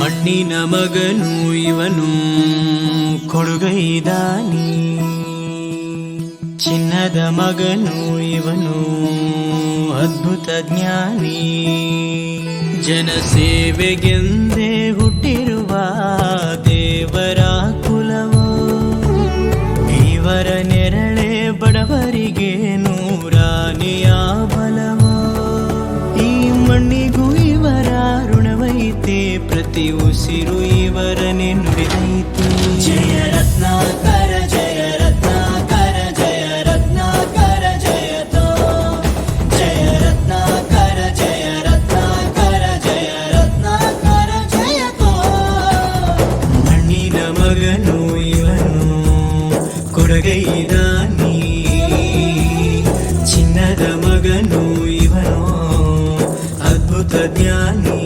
ಮಣ್ಣಿನ ಮಗನು ಇವನು ಕೊಡುಗೈದಾನಿ, ಚಿನ್ನದ ಮಗನು ಇವನು ಅದ್ಭುತ ಜ್ಞಾನಿ. ಜನಸೇವೆಗೆಂದೇ ಹುಟ್ಟಿರುವ ದೇವರ ಕುಲವೋ, ಇವರ ನೆರಳೆ ಬಡವರಿಗೆ ನೂರಾನೆಯ ಬಲವೋ. ಈ ಮಣ್ಣಿಗೂ ಇವರ ಋಣವೈತೆ, ಪ್ರತಿ ಉಸಿರು ಇವರನೆ ನುಡಿದೈತೆ. ಜಯ ರತ್ನಾಕರ ಜಯ ರತ್ನಾಕರ ಜಯ ರತ್ನಾಕರ ಜಯತೋ, ಜಯ ರತ್ನಾಕರ ಜಯ ರತ್ನಾಕರ ಜಯ ರತ್ನಾಕರ ಜಯತೋ. ಮಣ್ಣಿನ ಮಗನು ಇವನು ಕೊಡುಗೈದಾನಿ, ಚಿನ್ನದ ಮಗನು ಇವನು ಅದ್ಭುತ ಜ್ಞಾನಿ.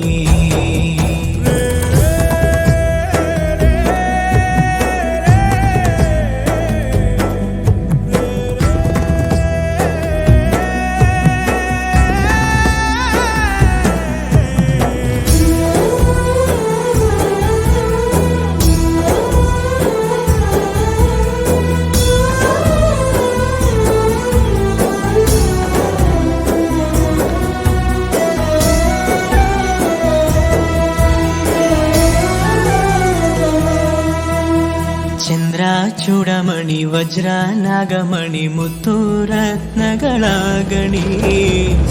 ಚಂದ್ರ ಚೂಡಮಣಿ ವಜ್ರ ನಾಗಮಣಿ ಮುತ್ತು ರತ್ನಗಳ ಗಣಿ,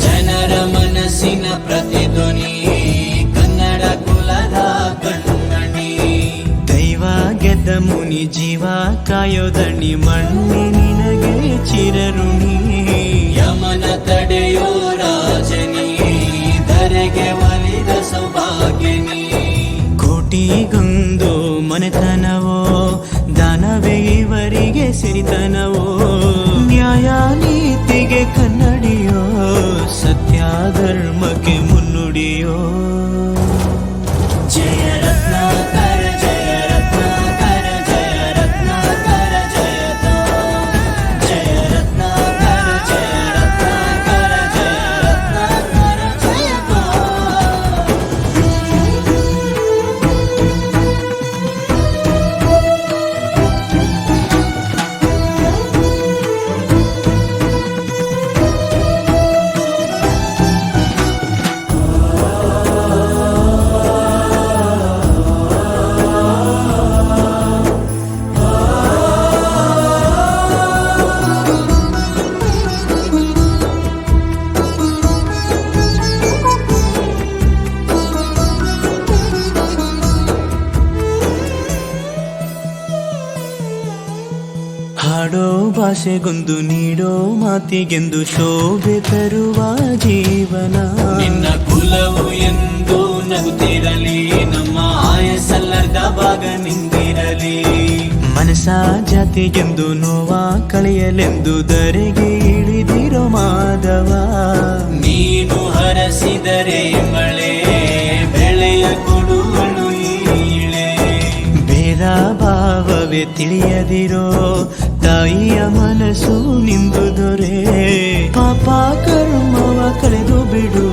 ಜನರ ಮನಸ್ಸಿನ ಪ್ರತಿಧ್ವನಿ ಕನ್ನಡ ಕುಲದ ಕಣ್ಮಣಿ. ದೈವ ಗೆದ್ದ ಮುನಿ ಜೀವ ಕಾಯೋದಣಿ, ಮಣ್ಣಿ ನಿನಗೆ ಚಿರಋಣಿ. ಯಮನ ತಡೆಯೋ ರಾಜನಿ, ಧರೆಗೆ ಒಲಿದ ಸೌಭಾಗ್ಯನಿ. ಕೋಟಿಗೊಂದು ಮನೆತನವೋ, ದಾನವೇ ಇವರಿಗೆ ಸಿರಿತನವೋ. ನ್ಯಾಯ ನೀತಿಗೆ ಕನ್ನಡಿಯೋ, ಸತ್ಯ ಧರ್ಮಕ್ಕೆ ಮುನ್ನುಡಿಯೋ. ಜಯ ರತ್ನಾಕರ ಜಯ ರತ್ನಾಕರ ಜಯ ರತ್ನಾಕರ ಜಯತೋ, ಜಯ ರತ್ನಾಕರ ಜಯ ರತ್ನಾಕರ ಜಯ ರತ್ನಾಕರ ಜಯತೋ. ಹಾಡೋ ಭಾಷೆಗೊಂದು ನೀಡೋ ಮಾತಿಗೆಂದು ಶೋಭೆ ತರುವ ಜೀವನ. ನಿನ್ನ ಕುಲವು ಎಂದು ನಗುತ್ತಿರಲಿ, ನಮ್ಮ ಆಯಸಲ್ಲದ ಭಾಗ ನಿಂದಿರಲಿ. ಮನಸ ಜಾತಿಗೆಂದು ನೋವ ಕಳೆಯಲೆಂದು ಧರೆಗೆ ಇಳಿದಿರೋ ಮಾಧವ. ನೀನು ಹರಸಿದರೆ ಮಳೆ ಬೆಳೆಯ ಕೊಡುವಳು ಈಳೆ. ಭೇದ ಭಾವವೇ ತಿಳಿಯದಿರೋ ತಾಯಿಯ ಮನಸ್ಸು ನಿಂದು ದೊರೆ. ಪಾಪ ಕರ್ಮವ ಕಳೆದು ಬಿಡು,